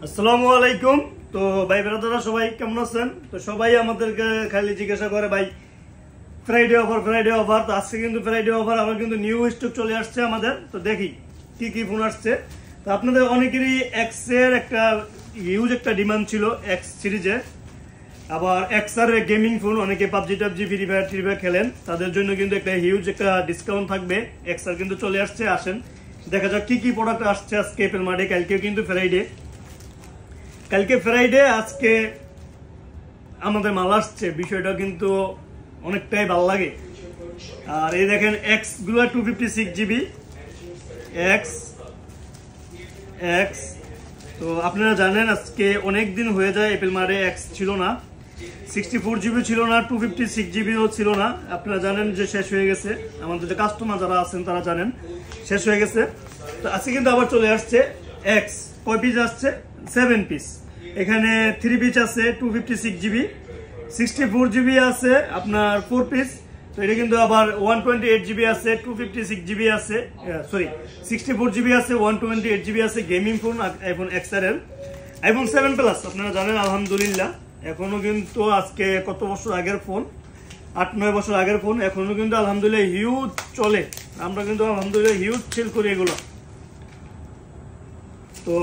আসসালামু আলাইকুম। তো ভাই ব্রাদাররা সবাই কেমন আছেন? তো সবাই আমাদেরকে খালি জিজ্ঞাসা করে ভাই ফ্রাইডে অফার। তো আজকে কিন্তু ফ্রাইডে অফার, আবার কিন্তু নিউ স্টক চলে আসছে আমাদের। তো দেখি কি কি ফোন আসছে। তো আপনাদের অনেকেরই এক্স এর একটা হিউজ একটা ডিমান্ড ছিল এক্স সিরিজে, আবার এক্স আর গেমিং ফোন, অনেকে পাবজি ফ্রি ফায়ার খেলেন, তাদের জন্য কিন্তু একটা হিউজ একটা ডিসকাউন্ট থাকবে। এক্স আর কিন্তু চলে আসছে, আসেন দেখা যাক কি কি প্রোডাক্ট আসছে আজকে এপেল মার্টে। কালকেও কিন্তু ফ্রাইডে, আজকে আমাদের মাল আসছে, বিষয়টা কিন্তু অনেকটাই ভালো লাগে। আর এই দেখেন এক্স গুলো 256 জিবি এক্স। তো আপনারা জানেন আজকে অনেক দিন হয়ে যায় এপেল মার্টে এক্স ছিল না, 64 জিবি ছিল না, 256 জিবিও ছিল না। আপনারা জানেন যে শেষ হয়ে গেছে, আমাদের যে কাস্টমার যারা আছেন তারা জানেন শেষ হয়ে গেছে। তো আজকে কিন্তু আবার চলে আসছে এক্স। কয় পিস আসছে? 7 পিস। এখানে 3 পিস আছে 256 জিবি, 64 জিবি আছে আপনার 4 পিস। তো এটা কিন্তু আবার 128 জিবি আছে, 256 জিবি আছে, সরি 64 জিবি আছে, 128 জিবি আছে। গেমিং ফোন আইফোন এক্সআর এর আইফোন 7 প্লাস। আপনারা জানেন আলহামদুলিল্লাহ এখনো কিন্তু আজকে কত বছর আগের ফোন, 8-9 বছর আগের ফোন, এখনো কিন্তু আলহামদুলিল্লাহ হিউজ চলে। আমরা কিন্তু আলহামদুলিল্লাহ হিউজ সেল করি এগুলো। তো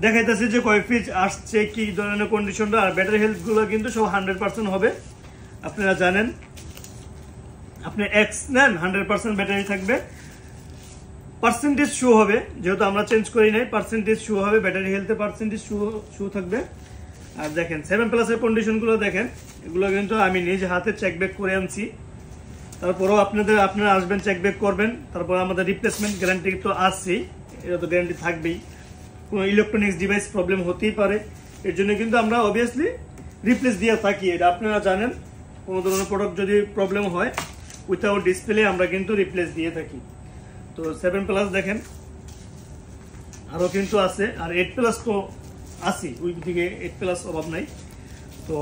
দেখাইতেছে যে কয় পিস আসছে, কি ধরনের কন্ডিশনটা, আর ব্যাটারি হেলথ গুলো কিন্তু সব 100% হবে। আপনারা জানেন আপনি এক্স নেন 100% ব্যাটারি থাকবে, পার্সেন্টেজ শো হবে, যেহেতু আমরা চেঞ্জ করি নাই, পার্সেন্টেজ শো হবে, ব্যাটারি হেলথে পার্সেন্টেজ শো থাকবে। আর দেখেন 7 প্লাসের কন্ডিশন গুলো দেখেন, এগুলো কিন্তু আমি নিজ হাতে চেক ব্যাক করে আনছি। তারপরেও আপনারা আসবেন, চেক ব্যাক করবেন। তারপর আমাদের রিপ্লেসমেন্ট গ্যারান্টি তো আছেই, এটা তো গ্যারান্টি থাকবেই। কোনো ইলেকট্রনিক্স ডিভাইস প্রবলেম হতেই পারে, এর জন্য কিন্তু আমরা অবভিয়াসলি রিপ্লেস দিয়ে থাকি। এটা আপনারা জানেন, কোনো ধরনের প্রোডাক্ট যদি প্রবলেম হয় উইথাউট ডিসপ্লে আমরা কিন্তু রিপ্লেস দিয়ে থাকি। তো 7 প্লাস দেখেন আরও কিন্তু আছে, আর 8 প্লাস তো আছে, ওই দিকে 8 প্লাস অভাব নাই। তো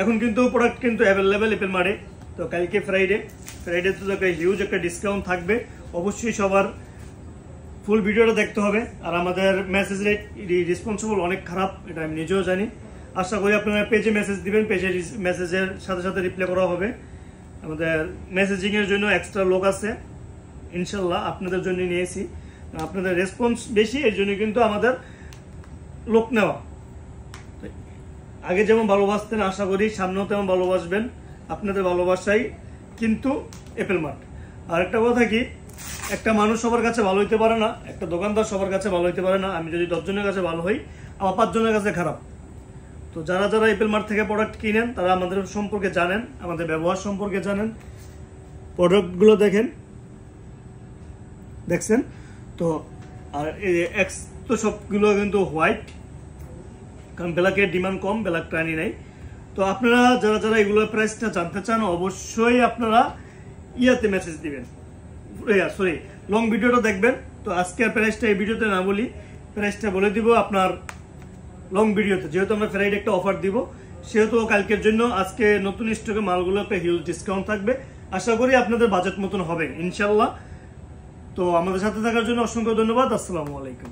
এখন কিন্তু প্রোডাক্ট কিন্তু অ্যাভেলেবেল এপেল মার্টে। তো কালকে ফ্রাইডে তো একটা হিউজ একটা ডিসকাউন্ট থাকবে, অবশ্যই সবার ফুল ভিডিওটা দেখতে হবে। আর আমাদের মেসেজ রেট রেসপন্সিবল অনেক খারাপ, এটা আমি নিজেও জানি। আশা করি আপনারা পেজে মেসেজ দিবেন, পেজে মেসেজের সাথে সাথে রিপ্লাই করা হবে। আমাদের মেসেজিং এর জন্য এক্সট্রা লোক আছে, ইনশাল্লাহ আপনাদের জন্য নিয়েছি। আপনাদের রেসপন্স বেশি, এর জন্য কিন্তু আমাদের লোক নেওয়া। আগে যেমন ভালোবাসতেন, আশা করি সামনেও তেমন ভালোবাসবেন। আপনাদের ভালোবাসাই কিন্তু এপেল মার্ট। আর একটা কথা কি, একটা মানুষ সবার কাছে ভালো হইতে পারে না, একটা দোকানদার সবার কাছে ভালো হইতে পারে না। আমি যদি 10 জনের কাছে ভালো হই, আমার 5 জনের কাছে খারাপ। তো যারা এপেল মার্ট থেকে প্রোডাক্ট কিনেন তারা আমাদের সম্পর্কে জানেন, আমাদের ব্যবহার সম্পর্কে জানেন। প্রোডাক্টগুলো দেখছেন তো। আর এক্স তো সবগুলো কিন্তু হোয়াইট, কারণ ব্ল্যাকের ডিমান্ড কম, ব্ল্যাক টানি নাই। তো আপনারা যারা এগুলোর প্রাইসটা জানতে চান, অবশ্যই আপনারা ইয়াতে মেসেজ দিবেন, সরি লং ভিডিওটা দেখবেন। তো আজকের প্রাইসটা এই ভিডিওতে না বলি, প্রাইসটা বলে দিব আপনার লং ভিডিওতে। যেহেতু আমরা ফ্রাইডে একটা অফার দিব, সেহেতু কালকের জন্য আজকে নতুন স্টকে মালগুলো একটা হিউজ ডিসকাউন্ট থাকবে। আশা করি আপনাদের বাজেট মতন হবে ইনশাল্লাহ। তো আমাদের সাথে থাকার জন্য অসংখ্য ধন্যবাদ। আসসালামু আলাইকুম।